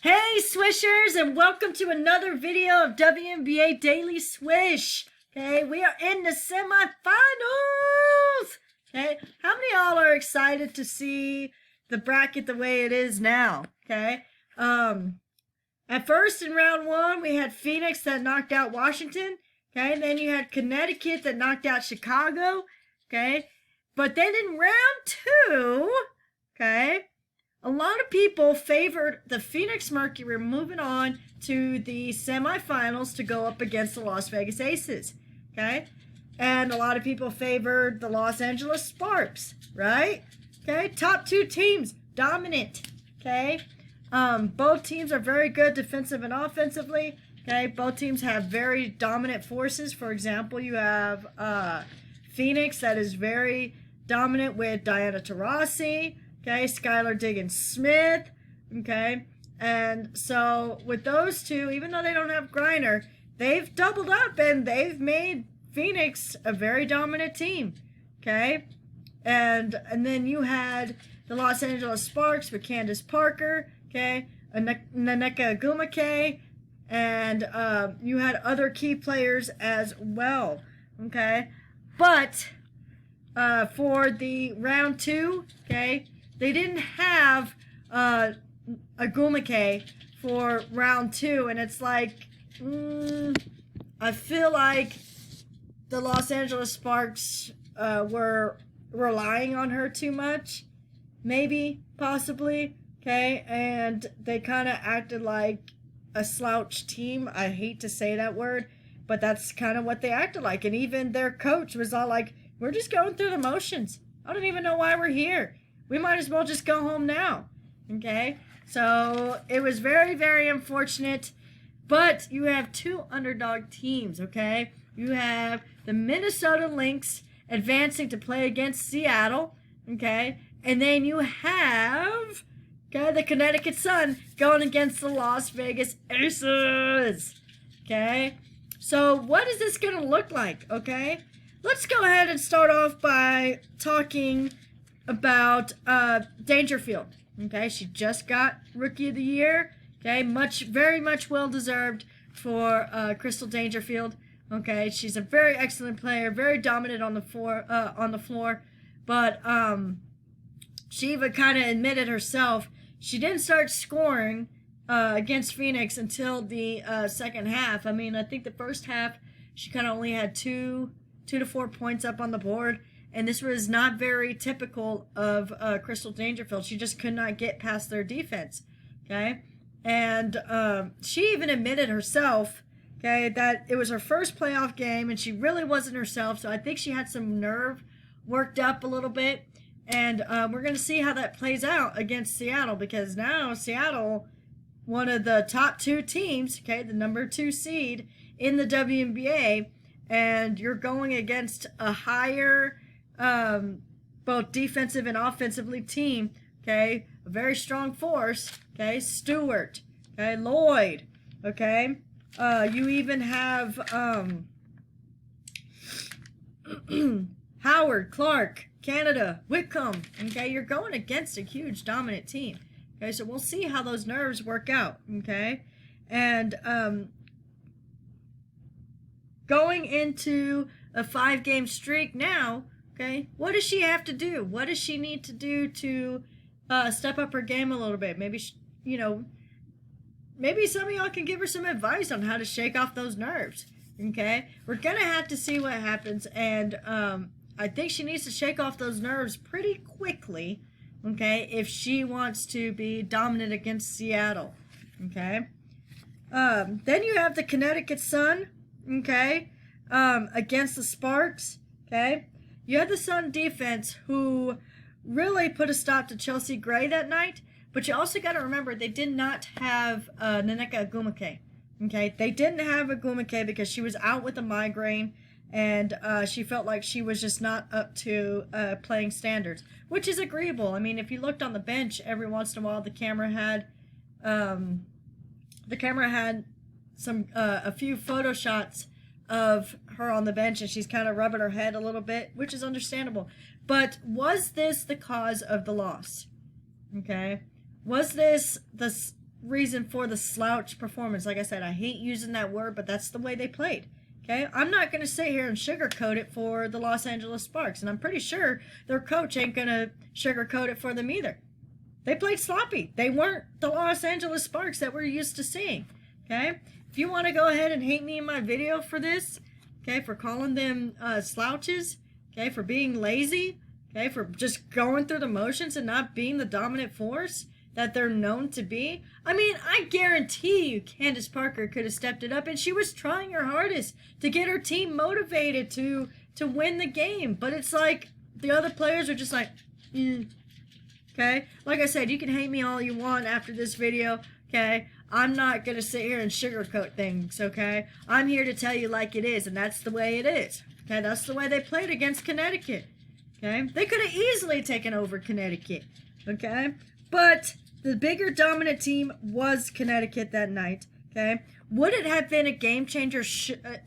Hey Swishers, and welcome to another video of WNBA Daily Swish. Okay, we are in the semifinals. Okay, how many of y'all are excited to see the bracket the way it is now? Okay, at first in round one we had Phoenix that knocked out Washington. Okay, and then you had Connecticut that knocked out Chicago. Okay, but then in round two, okay, a lot of people favored the Phoenix Mercury moving on to the semifinals to go up against the Las Vegas Aces, okay? And a lot of people favored the Los Angeles Sparks, right? Okay, top two teams, dominant, okay? Both teams are very good defensive and offensively, okay? Both teams have very dominant forces. For example, you have Phoenix that is very dominant with Diana Taurasi, okay, Skylar Diggins-Smith, okay, and so with those two, even though they don't have Griner, they've doubled up and they've made Phoenix a very dominant team, okay, and then you had the Los Angeles Sparks with Candace Parker, okay, Nneka Ogwumike, and you had other key players as well, okay, but for the round two, okay, they didn't have Ogwumike for round two, and it's like, I feel like the Los Angeles Sparks were relying on her too much, maybe, possibly, okay, and they kind of acted like a slouch team. I hate to say that word, but that's kind of what they acted like, and even their coach was all like, we're just going through the motions. I don't even know why we're here. We might as well just go home now, okay? So it was very, very unfortunate, but you have two underdog teams, okay? You have the Minnesota Lynx advancing to play against Seattle, okay? And then you have, okay, the Connecticut Sun going against the Las Vegas Aces, okay? So what is this going to look like, okay? Let's go ahead and start off by talking about Dangerfield. Okay, she just got Rookie of the Year. Okay, very much well deserved for Crystal Dangerfield. Okay, she's a very excellent player, very dominant on the floor. But she even kind of admitted herself she didn't start scoring against Phoenix until the second half. I mean, I think the first half she kind of only had 2 to 4 points up on the board. And this was not very typical of Crystal Dangerfield. She just could not get past their defense, okay? And she even admitted herself, okay, that it was her first playoff game and she really wasn't herself. So I think she had some nerve worked up a little bit. And we're going to see how that plays out against Seattle, because now Seattle, one of the top two teams, okay, the number 2 seed in the WNBA, and you're going against a higher both defensive and offensively team, okay, a very strong force, okay, Stewart, okay, Lloyd, okay, you even have Howard, Clark, Canada, Whitcomb, okay, you're going against a huge dominant team, okay, so we'll see how those nerves work out, okay, and going into a 5-game streak now, okay, what does she have to do? What does she need to do to step up her game a little bit? Maybe, maybe some of y'all can give her some advice on how to shake off those nerves, okay? We're going to have to see what happens, and I think she needs to shake off those nerves pretty quickly, okay, if she wants to be dominant against Seattle, okay? Then you have the Connecticut Sun, okay, against the Sparks, okay? You had the Sun defense who really put a stop to Chelsea Gray that night, but you also got to remember they did not have Nneka Ogwumike, okay? They didn't have Ogwumike because she was out with a migraine, and she felt like she was just not up to playing standards, which is agreeable. I mean, if you looked on the bench, every once in a while the camera had some a few photo shots of her on the bench, and she's kind of rubbing her head a little bit, which is understandable. But was this the cause of the loss? Okay, was this reason for the slouch performance. Like I said, I hate using that word, but that's the way they played. Okay, I'm not going to sit here and sugarcoat it for the Los Angeles Sparks, and I'm pretty sure their coach ain't going to sugarcoat it for them either. They played sloppy. They weren't the Los Angeles Sparks that we're used to seeing. Okay, if you want to go ahead and hate me in my video for this, okay, for calling them slouches, okay, for being lazy, okay, for just going through the motions and not being the dominant force that they're known to be. I mean, I guarantee you Candace Parker could have stepped it up, and she was trying her hardest to get her team motivated to win the game. But it's like the other players are just like, okay? Like I said, you can hate me all you want after this video, okay? I'm not going to sit here and sugarcoat things, okay? I'm here to tell you like it is, and that's the way it is. Okay, that's the way they played against Connecticut. Okay? They could have easily taken over Connecticut. Okay? But the bigger dominant team was Connecticut that night. Okay? Would it have been a game changer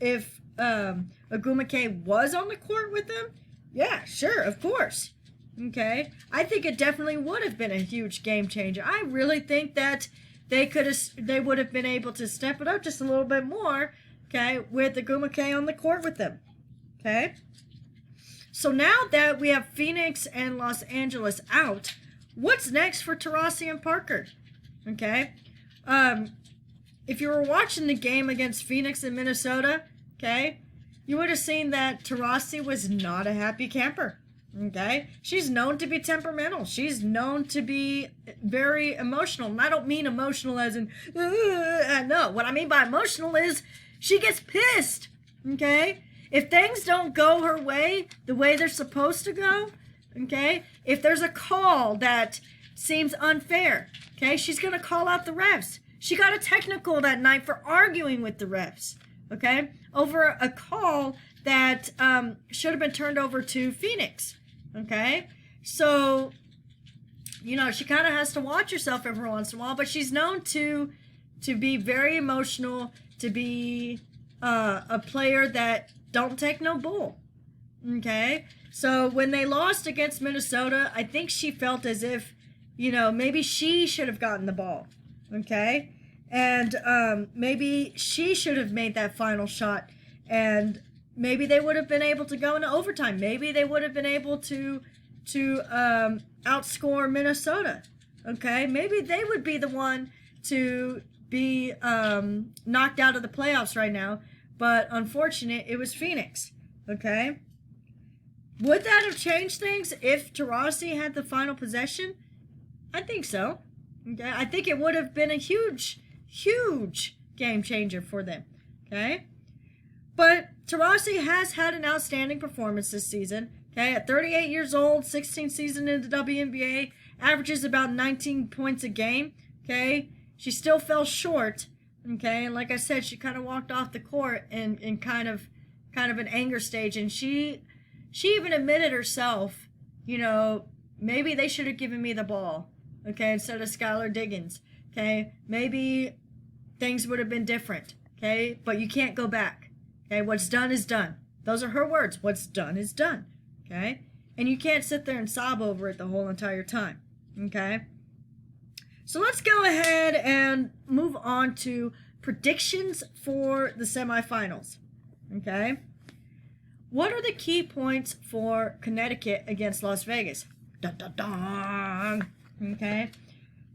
if Ogwumike was on the court with them? Yeah, sure, of course. Okay? I think it definitely would have been a huge game changer. I really think that they would have been able to step it up just a little bit more, okay, with Ogwumike on the court with them. Okay? So now that we have Phoenix and Los Angeles out, what's next for Taurasi and Parker? Okay? If you were watching the game against Phoenix and Minnesota, okay, you would have seen that Taurasi was not a happy camper. Okay? She's known to be temperamental. She's known to be very emotional. And I don't mean emotional as in, no. What I mean by emotional is she gets pissed. Okay? If things don't go her way, the way they're supposed to go, okay, if there's a call that seems unfair, okay, she's going to call out the refs. She got a technical that night for arguing with the refs, okay, over a call that should have been turned over to Phoenix, okay? So, you know, she kind of has to watch herself every once in a while, but she's known to be very emotional, to be a player that don't take no bull. Okay? So when they lost against Minnesota, I think she felt as if, you know, maybe she should have gotten the ball. Okay? And maybe she should have made that final shot. And maybe they would have been able to go into overtime. Maybe they would have been able to outscore Minnesota. Okay? Maybe they would be the one to be knocked out of the playoffs right now. But unfortunate, it was Phoenix, okay? Would that have changed things if Taurasi had the final possession? I think so, okay? I think it would have been a huge, huge game changer for them, okay? But Taurasi has had an outstanding performance this season, okay? At 38 years old, 16th season in the WNBA, averages about 19 points a game, okay? She still fell short. Okay, and like I said, she kind of walked off the court in kind of an anger stage, and she even admitted herself, you know, maybe they should have given me the ball, okay, instead of Skylar Diggins, okay, maybe things would have been different, okay, but you can't go back, okay, what's done is done. Those are her words, what's done is done, okay, and you can't sit there and sob over it the whole entire time, okay. So let's go ahead and move on to predictions for the semifinals. Okay? What are the key points for Connecticut against Las Vegas? Dun, dun, dun. Okay?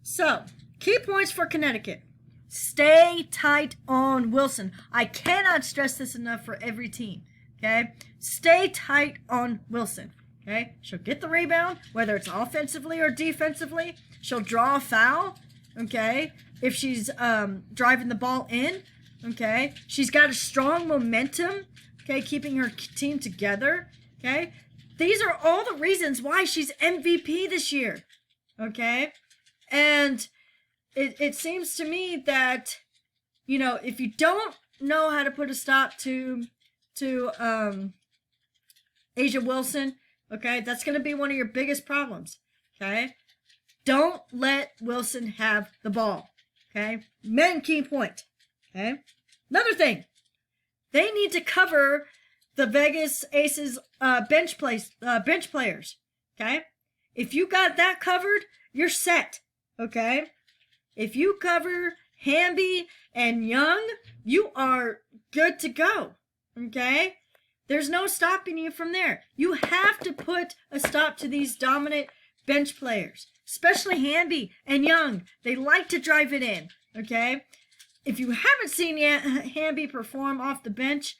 So, key points for Connecticut. Stay tight on Wilson. I cannot stress this enough for every team. Okay? Stay tight on Wilson. Okay? She'll get the rebound, whether it's offensively or defensively. She'll draw a foul, okay, if she's driving the ball in, okay. She's got a strong momentum, okay, keeping her team together, okay. These are all the reasons why she's MVP this year, okay. And it seems to me that, you know, if you don't know how to put a stop to A'ja Wilson, okay, that's going to be one of your biggest problems, okay. Don't let Wilson have the ball, okay? Main key point, okay? Another thing, they need to cover the Vegas Aces bench players, okay? If you got that covered, you're set, okay? If you cover Hamby and Young, you are good to go, okay? There's no stopping you from there. You have to put a stop to these dominant bench players, especially Hamby and Young. They like to drive it in, okay? If you haven't seen Hamby perform off the bench,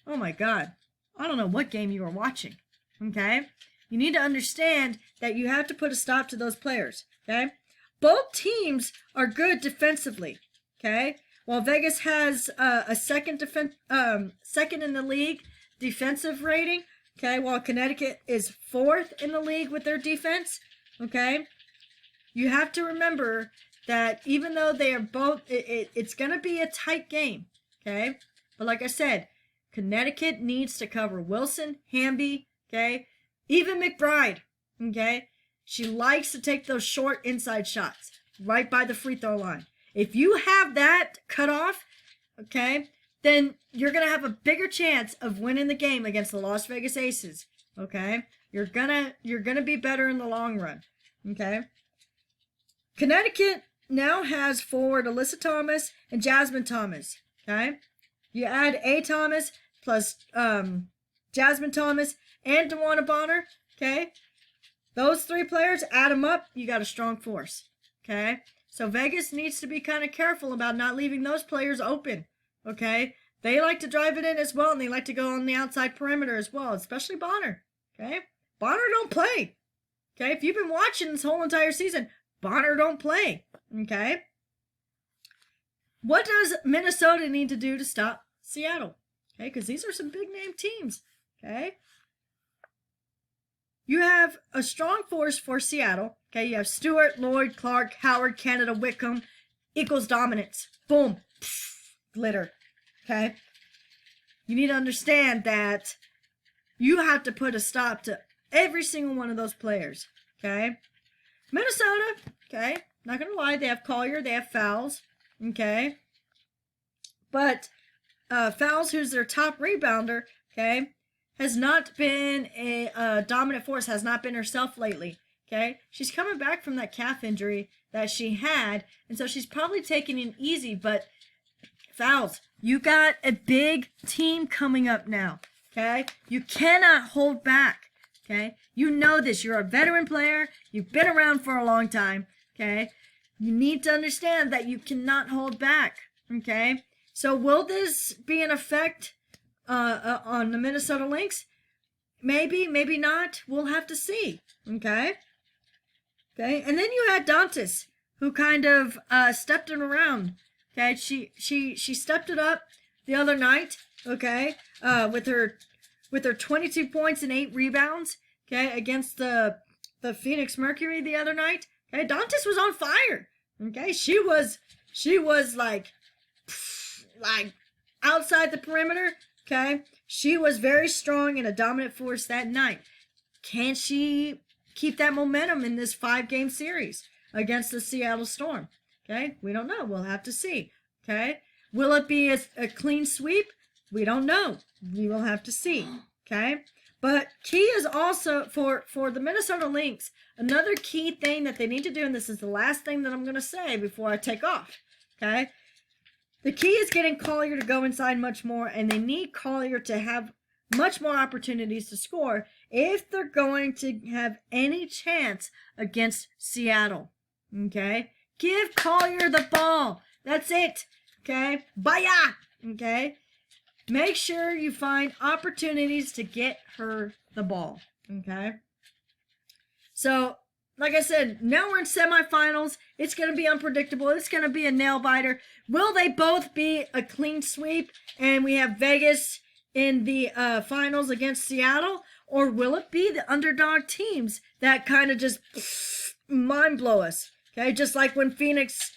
oh my God, I don't know what game you were watching, okay? You need to understand that you have to put a stop to those players, okay? Both teams are good defensively, okay? While Vegas has a second in the league defensive rating, okay, while Connecticut is 4th in the league with their defense, okay? You have to remember that even though they are both, it's going to be a tight game, okay? But like I said, Connecticut needs to cover Wilson, Hamby, okay? Even McBride, okay? She likes to take those short inside shots right by the free throw line. If you have that cut off, okay, then you're going to have a bigger chance of winning the game against the Las Vegas Aces, okay? You're going to be better in the long run, okay? Connecticut now has forward Alyssa Thomas and Jasmine Thomas, okay? You add A. Thomas plus Jasmine Thomas and DeWanna Bonner, okay? Those 3 players, add them up, you got a strong force, okay? So Vegas needs to be kind of careful about not leaving those players open, okay? They like to drive it in as well, and they like to go on the outside perimeter as well, especially Bonner, okay? Bonner don't play, okay? If you've been watching this whole entire season, Bonner don't play, okay? What does Minnesota need to do to stop Seattle? Okay, because these are some big-name teams, okay? You have a strong force for Seattle, okay? You have Stewart, Lloyd, Clark, Howard, Canada, Wickham, equals dominance. Boom. Pfft, glitter, okay? You need to understand that you have to put a stop to every single one of those players, okay? Minnesota, okay, not going to lie, they have Collier, they have Fowles, okay? But Fowles, who's their top rebounder, okay, has not been a dominant force, has not been herself lately, okay? She's coming back from that calf injury that she had, and so she's probably taking it easy, but Fowles, you got a big team coming up now, okay? You cannot hold back. Okay, you know this. You're a veteran player. You've been around for a long time. Okay, you need to understand that you cannot hold back. Okay, so will this be an effect on the Minnesota Lynx? Maybe, maybe not. We'll have to see. Okay, and then you had Dantas, who kind of stepped it around. Okay, she stepped it up the other night. Okay, with her 22 points and 8 rebounds, okay, against the Phoenix Mercury the other night. Okay, Dantas was on fire. Okay, she was like outside the perimeter. Okay, she was very strong and a dominant force that night. Can she keep that momentum in this 5-game series against the Seattle Storm? Okay, we don't know. We'll have to see. Okay, will it be a clean sweep? We don't know. We will have to see, okay? But key is also, for the Minnesota Lynx, another key thing that they need to do, and this is the last thing that I'm going to say before I take off, okay? The key is getting Collier to go inside much more, and they need Collier to have much more opportunities to score if they're going to have any chance against Seattle, okay? Give Collier the ball. That's it, okay? Baya, okay? Make sure you find opportunities to get her the ball, okay? So, like I said, now we're in semifinals. It's going to be unpredictable. It's going to be a nail-biter. Will they both be a clean sweep and we have Vegas in the finals against Seattle? Or will it be the underdog teams that kind of just mind-blow us, okay? Just like when Phoenix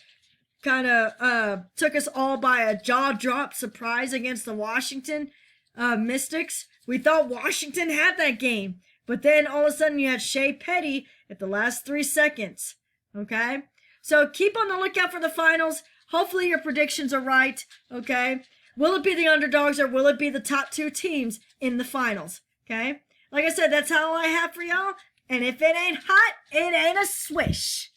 kind of took us all by a jaw-drop surprise against the Washington Mystics. We thought Washington had that game. But then all of a sudden you had Shea Petty at the last 3 seconds. Okay? So keep on the lookout for the finals. Hopefully your predictions are right. Okay? Will it be the underdogs or will it be the top 2 teams in the finals? Okay? Like I said, that's all I have for y'all. And if it ain't hot, it ain't a swish.